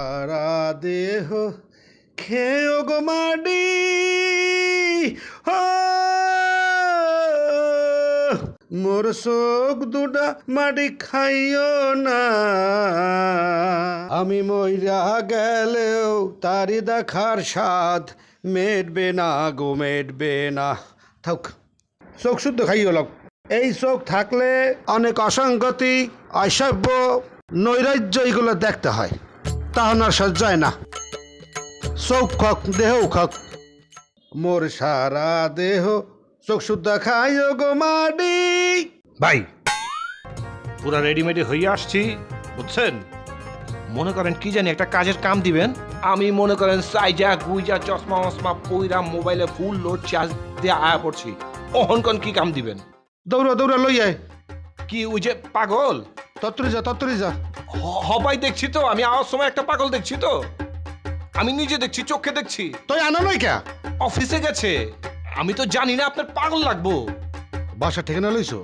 সারা দেহ খেয়ে গো মাডি মোর চোখ দুটা মাটি খাইও না আমি মইরা গেলেও তারি দেখার স্বাদ মেটবে না গো মেটবে না থাক চোখ শুদ্ধ খাইও লোক এই চোখ থাকলে অনেক অসঙ্গতি অসভ্য নৈরাজ্য এগুলো দেখতে হয় তখন আর সহ্য না চোখ খক দেহ খক মোর সারা দেহ চোখ শুদ্ধ খাইও গো মাডি ভাই পুরা রেডিমেডি হয়ে আসছি বুঝছেন মনে করেন কি জানি একটা কাজের কাম দিবেন আমি মনে করেন সাইজা গুইজা চশমা মশমা পইরা মোবাইলে ফুল লোড চার্জ দিয়ে আয়া পড়ছি অহনকন কি কাম দিবেন দৌড়া দৌড়া লই আয় কি ওই যে পাগল তত্তরি যা হবাই দেখছি তো আমি আওয়ার সময় একটা পাগল দেখছি তো আমি নিজে দেখছি চোখে দেখছি তুই আনো নয় কে অফিসে গেছে আমি তো জানি না আপনার পাগল লাগবো বাসা ঠিকানা লইছো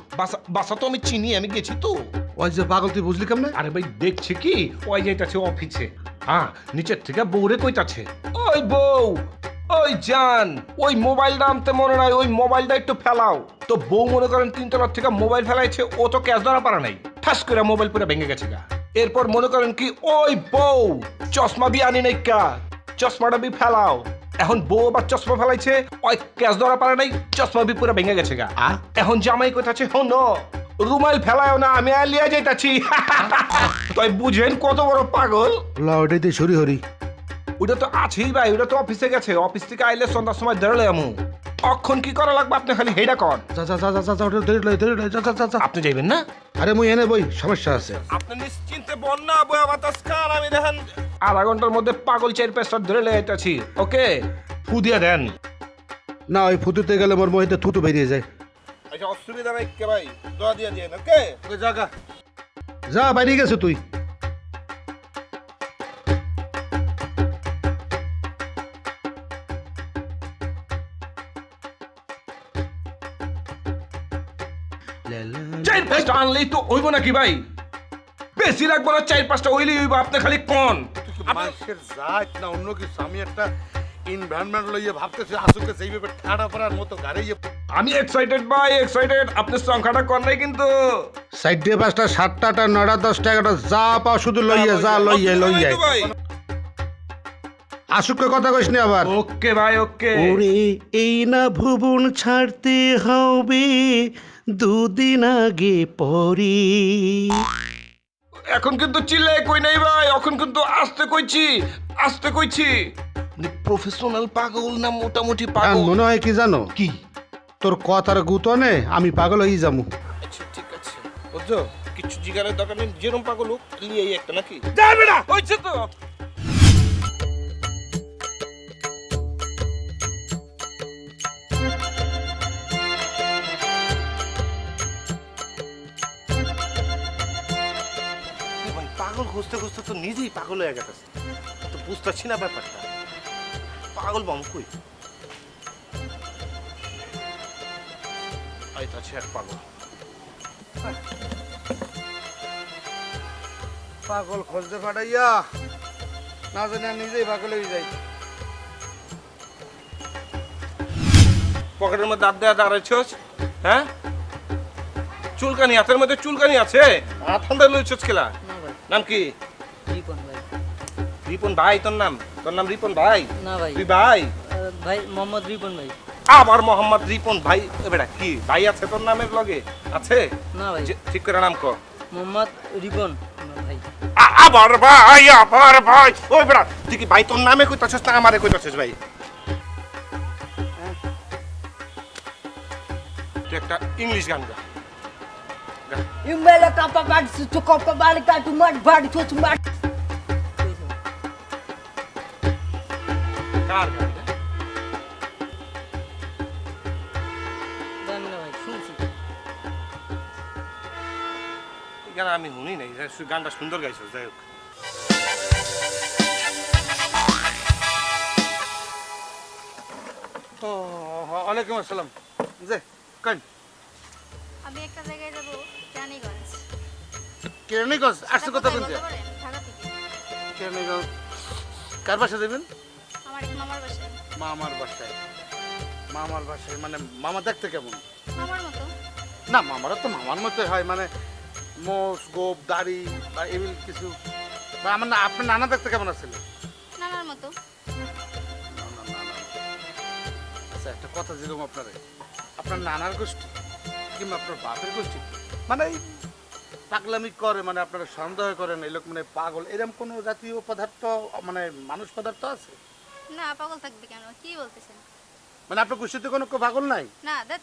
বাসা তো আমি চিনি আমি গেছি তো ওই যে পাগল তুই বুঝলি কেমনে আরে ভাই দেখছি কি ওই যাইতাছে অফিসে হ্যাঁ নিচের থেকে বউরে কইতাছে ওই বউ ওই জান ওই মোবাইলটা আনতে মনে নাই ওই মোবাইলটা একটু ফেলাও তো বউ মনে করেন তিনতলার থেকে মোবাইল ফেলাইছে ও তো ক্যাশ ধরা পারা নাই ঠাস করে মোবাইল পুরো ভেঙে গেছে গা এরপর মনে করেন কি ওই বউ চশমা বি আনি নাই কা চশমাটা বি ফেলাও এখন বউ আবার চশমা ফেলাইছে ওই ক্যাশ ধরা পারে নাই চশমা বি পুরো ভেঙে গেছে গা এখন জামাই কইতাছে হন রুমাল ফেলায়ও না আমি আলিয়া যাইতাছি তাই বুঝেন কত বড় পাগল ওটাই তো সরি হরি ওটা তো আছেই ভাই ওটা তো অফিসে গেছে অফিস থেকে আইলে সন্ধ্যার সময় দাঁড়ালে আমু অক্ষণ কি করা লাগবে আপনি খালি হেডা কর আপনি যাইবেন না আরে মুই এনে বই সমস্যা আছে আপনি নিশ্চিন্তে বন্যা বয়া বাতাস খান আমি দেখেন আধা ঘন্টার মধ্যে পাগল চার পেস্টা ধরে লেটাছি ওকে ফু দিয়া দেন না ওই ফুতুতে গেলে মোর মহিতে থুতু বেরিয়ে যায় আচ্ছা অসুবিধা নাই কে ভাই দোয়া দিয়া দেন ওকে জায়গা যা বাইরে গেছে তুই চার পাঁচটা আনলেই তো হইব নাকি ভাই বেশি রাখবো না চার পাঁচটা হইলেই হইব আপনি খালি কোন মানুষের জাত না অন্য কিছু আমি একটা এনভায়রনমেন্ট লইয়ে ভাবতেছি আসুকে সেইভাবে ঠাড়া পড়ার মতো গাড়ি আমি এক্সাইটেড ভাই এক্সাইটেড আপনি সংখ্যাটা কর নাই কিন্তু সাইড দিয়ে পাঁচটা সাতটা আটটা নয়টা দশটা এগারোটা যা পাও শুধু লইয়ে যা লইয়ে আসুককে কথা কইস নি আবার ওকে ভাই ওকে ওরে এই না ভুবন ছাড়তে হবে দুদিন আগে পরে এখন কিন্তু চিল্লাই কই নাই ভাই এখন কিন্তু আস্তে কইছি প্রফেশনাল পাগল না মোটামুটি পাগল মনে হয় কি জানো কি তোর কথার গুতনে আমি পাগল হয়ে যাবো আচ্ছা ঠিক আছে বুঝছো কিছু জিগারের দরকার নেই যেরকম পাগল হোক লিয়েই একটা নাকি যাবে না হইছে তো পাগল খুঁজতে খুঁজতে তো নিজেই পাগল হয়ে গেছে তো বুঝতেছি না ব্যাপারটা পাগল বাম কই আইতাছে এক পাগল পাগল খুঁজতে ফাটাইয়া না জানি আর নিজেই পাগল হয়ে যাই পকেটের মধ্যে দাঁত দেওয়া দাঁড়াইছস হ্যাঁ চুলকানি হাতের মধ্যে চুলকানি আছে হাত হান্দা লইছস খেলা নাম কি রিপন ভাই রিপন ভাই তোর নাম রিপন ভাই না ভাই তুই ভাই ভাই মোহাম্মদ রিপন ভাই আবার মোহাম্মদ রিপন ভাই বেটা কি ভাই আছে তোর নামের লগে আছে না ভাই ঠিক করে নাম কর মোহাম্মদ রিপন ভাই আবার ভাই ওই বেটা তুই কি ভাই তোর নামে কইতাছস না আমারে কইতাছস ভাই তুই একটা ইংলিশ গান গা Imela kapa bad su kapa bali ka tu mat bad tu mat. কার গান রে? জানি না ভাই শুনছি এই গান আমি শুনি নাই গানটা সুন্দর গাইছস যাই হোক ওয়ালাইকুম আসসালাম যে কেন আমি একটা জায়গায় যাব রানীগঞ্জ কেরানীগঞ্জ আসছে কথা বলতে বলতে পারেন ঢাকা থেকে কেরানীগঞ্জ কার বাসায় যাবেন? আমার এক মামার বাসায়। মামার বাসায়। মামার বাসায় মানে মামা দেখতে কেমন? মামার মতো। না মামারা তো মামার মতোই হয়, মানে মোষ গোপ দাড়ি বা এমন কিছু, বা আমার না আপনার নানা দেখতে কেমন আসছিল? নানার মতো। আচ্ছা একটা কথা যেরকম আপনার নানার গোষ্ঠী কিংবা আপনার বাপের গোষ্ঠী মানে এই পাগলামি করে, মানে আপনারা সন্দেহ করেন এই লোক মানে পাগল, এরকম কোনো জাতীয় পদার্থ মানে মানুষ পদার্থ আছে? না পাগল থাকবে কেন? কি বলতেছেন? মানে আপনার গোষ্ঠীতে কোনো কেউ পাগল নাই? না দেখ।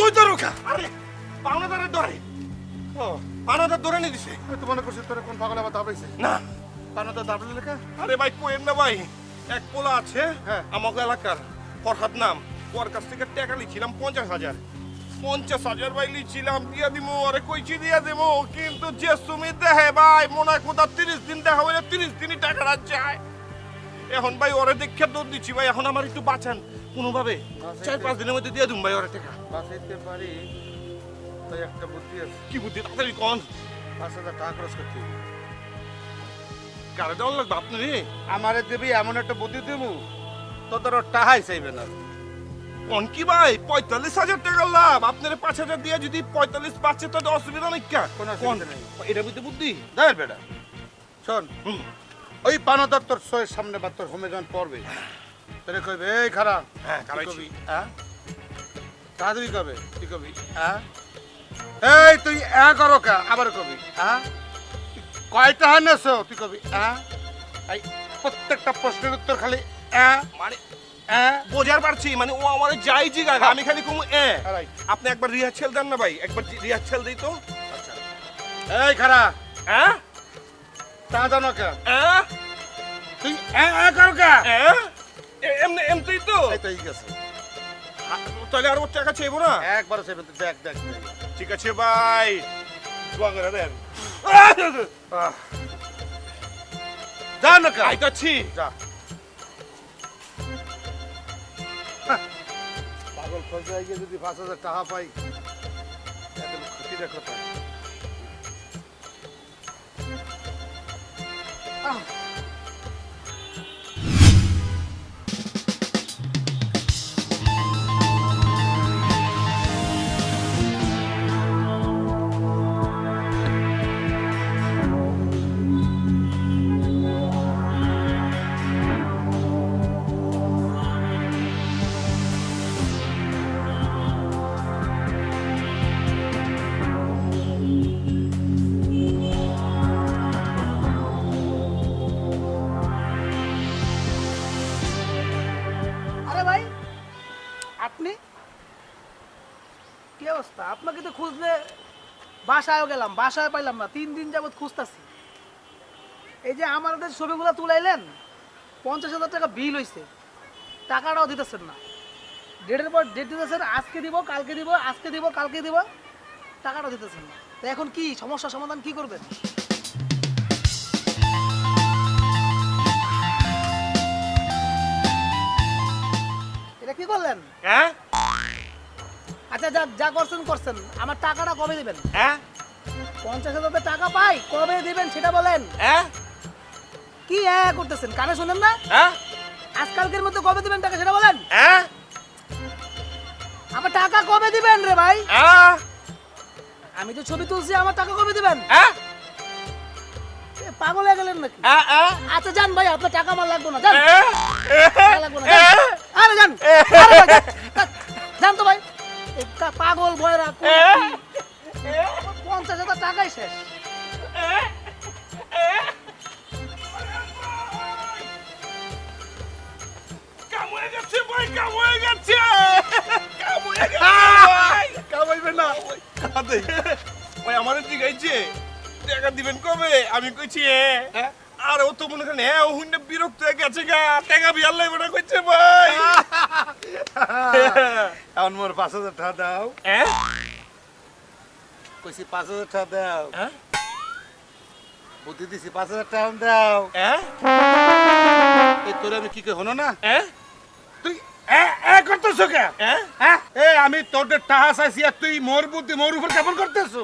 তুই তো রোখা। আরে পাওনাদারের ধরে। ও পাওনাদার ধরে নিয়ে দিছে। আমি তো মনে করছি তোরা কোন পাগল আবার দাবাইছে। না পানো তো দাবলে লেখা। আরে ভাই কোয়েন না ভাই, এক পোলা আছে হ্যাঁ। আমাকে এলাকার ফরহাদ নাম, ওর কাছ থেকে টাকা লিছিলাম 50,000। 50,000 ভাই লিছিলাম দিয়া দিমু, আরে কইছি দিয়া দিমু, কিন্তু যে সুমিত দেহে ভাই মনে হয় কোথা 30 দিন দেখা হইলে 30 দিনই টাকাটা যায়। এখন ভাই ওরে দেখে দৌড় দিচ্ছি ভাই, এখন আমার একটু বাঁচান কোনোভাবে। 4-5 দিনের মধ্যে দিয়ে দিম ভাই ওরে টাকা। বাঁচাইতে পারি তাই একটা বুদ্ধি আছে। কি বুদ্ধি তাড়াতাড়ি কন। 5,000 টাকা খরচ করতে হবে। কারে দেওয়ার লাগবে আপনি রে? আমারে দেবি এমন একটা বুদ্ধি দেবো তোদের টাহাই চাইবে না। কোন কি ভাই 45,000 টাকা লাভ, আপনার 5,000 দিয়ে যদি 45 পাচ্ছে তো অসুবিধা নেই কা? কোনো অসুবিধা নেই। এটা বুদ্ধি বুদ্ধি দেখ বেটা শোন, হুম। ওই পানদার তোর সয়ের সামনে বা তোর হোমে যখন পড়বে তোরে কইবে এই খারাপ। হ্যাঁ, কি খারাইছি। কবি তাড়াতাড়ি কবে তুই কবি এই তুই করো কা আবার কবি কয়টা হানেছো তুই কবি এই প্রত্যেকটা প্রশ্নের উত্তর খালি মানে বোঝার পারছি, মানে ও আমার যাই জিগা আমি খালি কমু আপনি একবার রিহার্সেল দেন না ভাই, একবার রিহার্সেল দিই তো। আচ্ছা এই খারাপ হ্যাঁ তা জানো কা হ্যাঁ তুই করো কা হ্যাঁ এমনি এমনি তো। এই তো ঠিক আছে তাহলে আর ওর টাকা চাইবো না? একবার সেভেন দেখ দেখ দেখ। ঠিক আছে ভাই, দোয়া করে দেন। যা না কা আইতাছি। যা পাগল খোঁজায় গিয়ে যদি 5,000 টাকা পাই তাহলে ক্ষতি দেখো তাই। আরে ভাই আপনি কি অবস্থা? আপনাকে তো খুঁজলে বাসায়ও গেলাম, বাসায় পাইলাম না, 3 দিন যাবত খুঁজতাছি। এই যে আমাদের ছবিগুলো তুলাইলেন, 50,000 টাকা বিল হইছে, টাকাটাও দিতেছেন না। ডেটের পর ডেট দিতেছেন, আজকে দিব কালকে দিব, আজকে দিব কালকে দিব, টাকাটাও দিতেছেন না। তো এখন কি সমস্যা সমাধান কি করবেন? এটা কি করলেন? হ্যাঁ আচ্ছা যা যা করছেন করছেন, আমার টাকাটা কবে দিবেন? হ্যাঁ 50,000 টাকা পাই, কবে দিবেন সেটা বলেন। হ্যাঁ কি করতেছেন, কানে শুনেন না? হ্যাঁ আজকালকের মধ্যে কবে দিবেন টাকা সেটা বলেন। হ্যাঁ আমার টাকা কবে দিবেন রে ভাই? হ্যাঁ আমি তো ছবি তুলছি, আমার টাকা কবে দিবেন? হ্যাঁ পাগল হয়ে গেলেন নাকি? হ্যাঁ আচ্ছা যান ভাই, আপনার টাকা আমার লাগবে না, যান। হ্যাঁ টাকা লাগবে না, যান। আরে যান, আরে ভাই, যান। যান তো ভাই, এই পাগল ভয়রা 50,000 টাকাই শেষ। কাম হয়ে গেছে ভাই, কাম হয়ে গেছে। আমার জিগাইছে টাকা দিবেন কবে আমি কইছি আর ও তো মনে করেন ও হুন্ডে বিরক্ত হয়ে গেছে গা টাকা বিয়ার লাগবে না কইছে ভাই এখন মোর 5,000 টাকা দাও কইছি 5,000 টাকা দাও বুদ্ধি দিছি 5,000 টাকা দাও এই তোরে আমি কি কই হনো না তুই করতেছো কে আমি তোর টাকা চাইছি আর তুই মোর বুদ্ধি মোর উপর কেমন করতেছো